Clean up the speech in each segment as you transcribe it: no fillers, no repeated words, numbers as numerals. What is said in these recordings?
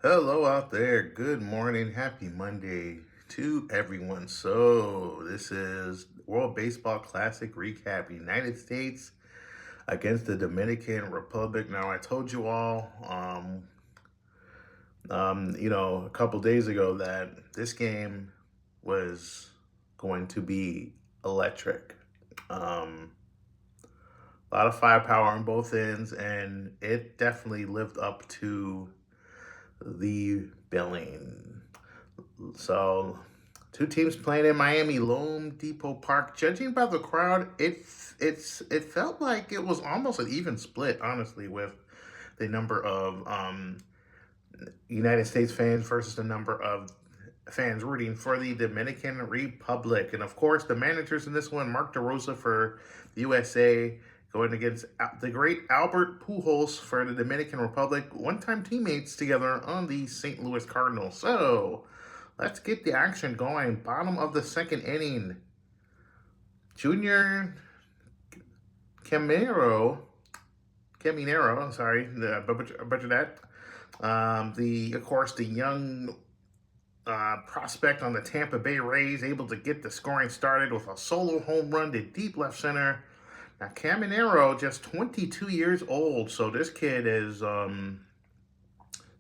Hello out there. Good morning. Happy Monday to everyone. So, this is World Baseball Classic recap. United States against the Dominican Republic. Now, I told you all, a couple days ago that this game was going to be electric. Um, a lot of firepower on both ends, and it definitely lived up to the billing. So, two teams playing in Miami Lone Depot Park. Judging by the crowd, it felt like it was almost an even split, honestly, with the number of United States fans versus the number of fans rooting for the Dominican Republic. And of course, the managers in this one, Mark DeRosa for the USA, going against the great Albert Pujols for the Dominican Republic, one-time teammates together on the St. Louis Cardinals. So let's get the action going. Bottom of the second inning. Junior Caminero, sorry, butcher that. The young prospect on the Tampa Bay Rays, able to get the scoring started with a solo home run to deep left center. Now Caminero, just 22 years old, so this kid is got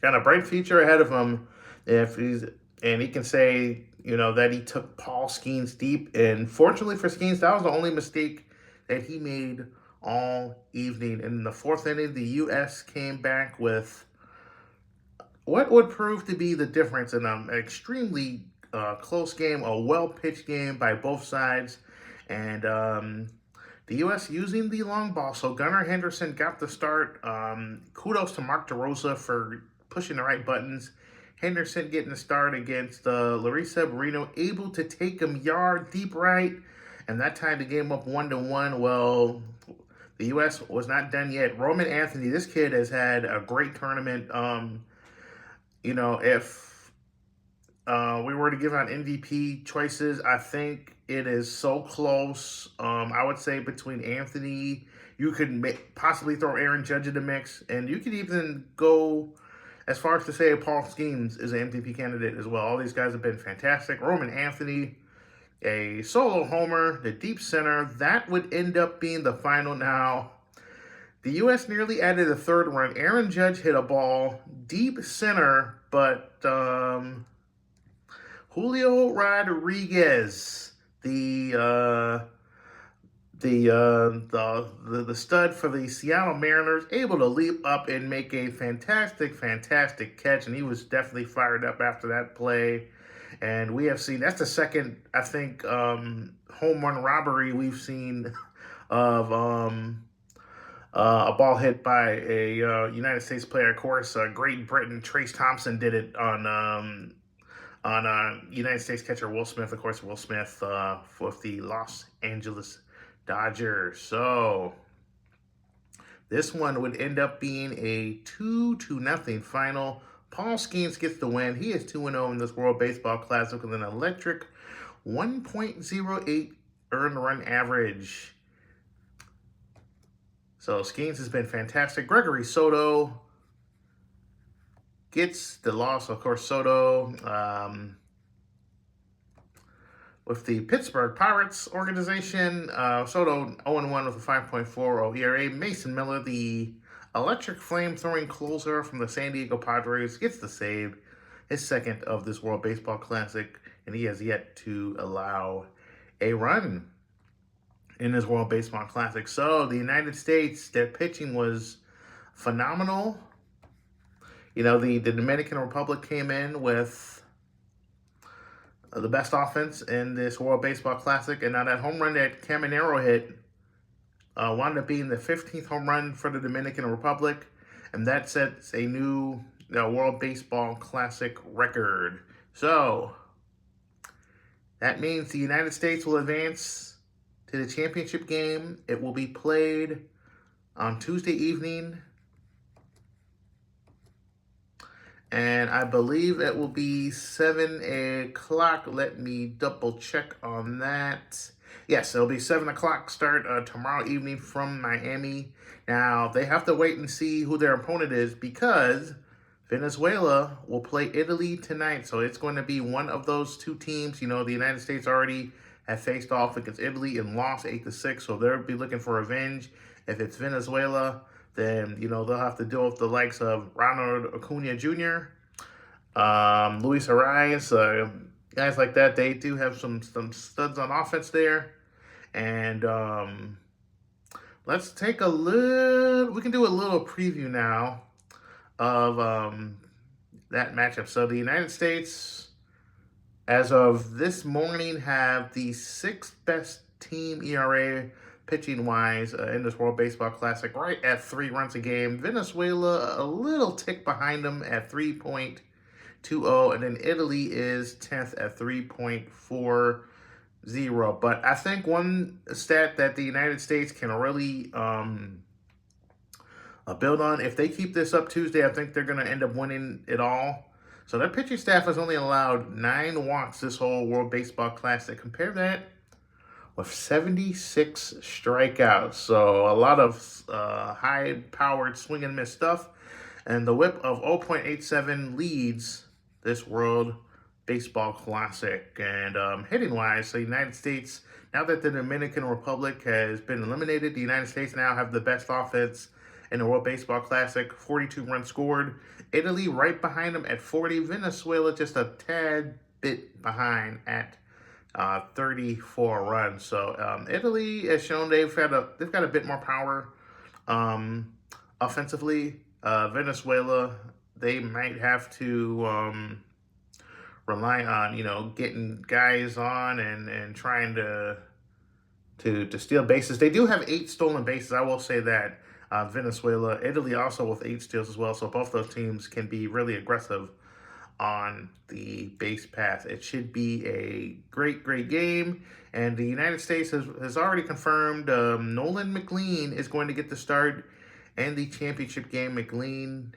a bright future ahead of him. If he's and he can say that he took Paul Skeens deep, and fortunately for Skeens, that was the only mistake that he made all evening. In the fourth inning, the U.S. came back with what would prove to be the difference in an extremely close game, a well-pitched game by both sides, and the U.S. using the long ball. So Gunnar Henderson got the start. Kudos to Mark DeRosa for pushing the right buttons. Henderson getting the start against Larissa Barrino, able to take him yard deep right, and that tied the game up 1-1. Well, the U.S. was not done yet. Roman Anthony, this kid has had a great tournament. If we were to give out MVP choices, I think it is so close. I would say between Anthony, you could possibly throw Aaron Judge in the mix, and you could even go as far as to say Paul Skeens is an MVP candidate as well. All these guys have been fantastic. Roman Anthony, a solo homer, the deep center, that would end up being the final. Now, the U.S. nearly added a third run. Aaron Judge hit a ball deep center, but Julio Rodriguez, the stud for the Seattle Mariners, able to leap up and make a fantastic catch, and he was definitely fired up after that play. And we have seen that's the second, I think, home run robbery we've seen of a ball hit by a United States player. Of course, Great Britain Trace Thompson did it on United States catcher Will Smith. Of course, Will Smith with the Los Angeles Dodgers. So this one would end up being a 2-0 final. Paul Skeens gets the win. He is 2-0 in this World Baseball Classic with an electric 1.08 earned run average. So Skeens has been fantastic. Gregory Soto gets the loss. Of course, Soto with the Pittsburgh Pirates organization. Soto 0-1 with a 5.40 ERA. Mason Miller, the electric flame-throwing closer from the San Diego Padres, gets the save, his second of this World Baseball Classic, and he has yet to allow a run in this World Baseball Classic. So the United States, their pitching was phenomenal. The Dominican Republic came in with the best offense in this World Baseball Classic, and now that home run that Caminero hit wound up being the 15th home run for the Dominican Republic, and that sets a new World Baseball Classic record. So that means the United States will advance to the championship game. It will be played on Tuesday evening, and I believe it will be 7 o'clock. Let me double check on that. Yes, it'll be 7 o'clock start tomorrow evening from Miami. Now, they have to wait and see who their opponent is, because Venezuela will play Italy tonight, so it's going to be one of those two teams. You know, the United States already have faced off against Italy and lost 8-6, so they'll be looking for revenge. If it's Venezuela, then you know they'll have to deal with the likes of Ronald Acuna Jr., Luis Arias, guys like that. They do have some studs on offense there, and let's take a little. We can do a little preview now of that matchup. So the United States, as of this morning, have the sixth best team ERA pitching wise in this World Baseball Classic, right at 3 runs a game. Venezuela a little tick behind them at 3.20, and then Italy is 10th at 3.40. But I think one stat that the United States can really build on, if they keep this up Tuesday, I think they're going to end up winning it all. So their pitching staff has only allowed 9 walks this whole World Baseball Classic. Compare that with 76 strikeouts. So a lot of high-powered swing and miss stuff. And the whip of 0.87 leads this World Baseball Classic. And hitting-wise, the United States, now that the Dominican Republic has been eliminated, the United States now have the best offense in the World Baseball Classic, 42 runs scored. Italy right behind them at 40. Venezuela just a tad bit behind at 34 runs. So Italy has shown they've got a bit more power offensively. Venezuela, they might have to rely on getting guys on and trying to steal bases. They do have 8 stolen bases. I will say that. Venezuela, Italy also with 8 steals as well. So both those teams can be really aggressive on the base path. It should be a great game. And the United States has already confirmed Nolan McLean is going to get the start in the championship game. McLean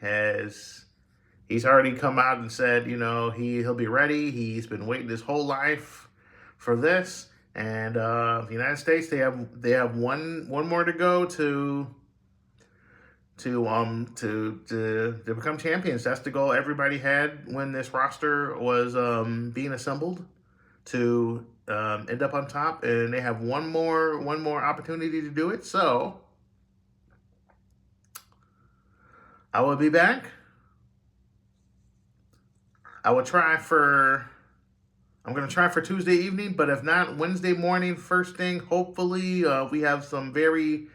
he's already come out and said, he'll be ready. He's been waiting his whole life for this. And the United States, they have one more to go to become champions. That's the goal everybody had when this roster was being assembled, to end up on top, and they have one more opportunity to do it. So I will be back. I'm going to try for Tuesday evening, but if not, Wednesday morning, first thing. Hopefully, we have some very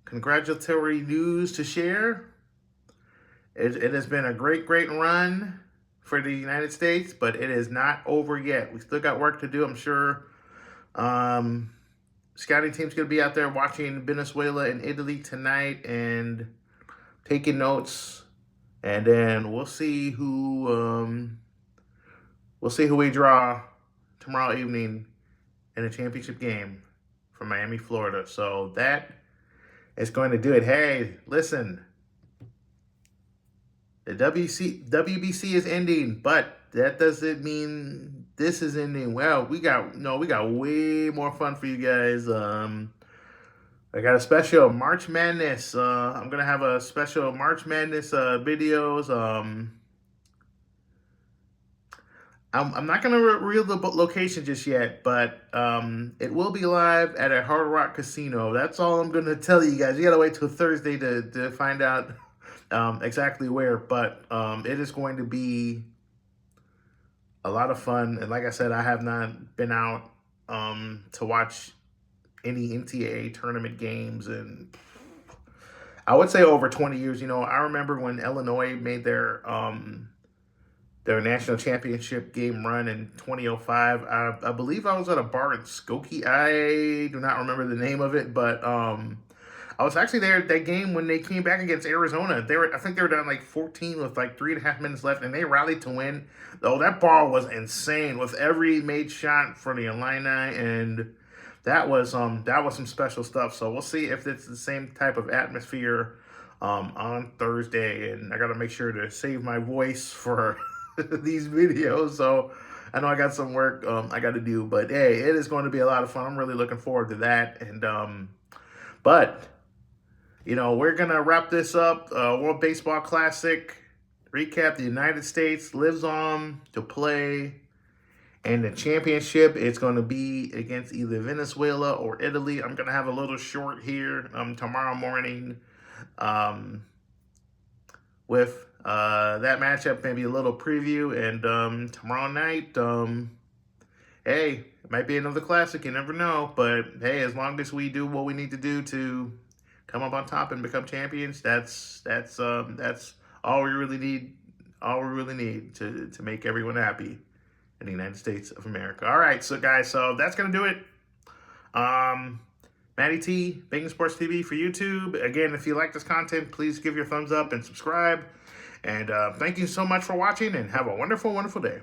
congratulatory news to share. It has been a great run for the United States, but it is not over yet. We still got work to do. I'm sure scouting team's going to be out there watching Venezuela and Italy tonight and taking notes. And then we'll see who we draw tomorrow evening in a championship game from Miami, Florida. So that is going to do it. Hey, listen, the WBC is ending, but that doesn't mean this is ending. Well, we got way more fun for you guys. I got a special March Madness. I'm gonna have a special March Madness videos. I'm not gonna reveal the location just yet, but it will be live at a Hard Rock Casino. That's all I'm gonna tell you guys. You gotta wait till Thursday to find out exactly where. But it is going to be a lot of fun. And like I said, I have not been out to watch any NCAA tournament games, and I would say over 20 years. I remember when Illinois made their national championship game run in 2005. I believe I was at a bar in Skokie. I do not remember the name of it, but I was actually there at that game when they came back against Arizona. I think they were down like 14 with like 3.5 minutes left, and they rallied to win. Oh, that bar was insane with every made shot for the Illini, and that was some special stuff. So we'll see if it's the same type of atmosphere on Thursday. And I got to make sure to save my voice for these videos. So I know I got some work I got to do, but hey, it is going to be a lot of fun. I'm really looking forward to that. And but we're going to wrap this up. World Baseball Classic recap. The United States lives on to play. And the championship, it's going to be against either Venezuela or Italy. I'm going to have a little short here tomorrow morning with that matchup, maybe a little preview. And tomorrow night, hey, it might be another classic. You never know. But, hey, as long as we do what we need to do to come up on top and become champions, that's all we really need. All we really need to make everyone happy in the United States of America. All right, so guys, so that's gonna do it. Matty T, Bacon Sports TV for YouTube. Again, if you like this content, please give your thumbs up and subscribe. And thank you so much for watching, and have a wonderful, wonderful day.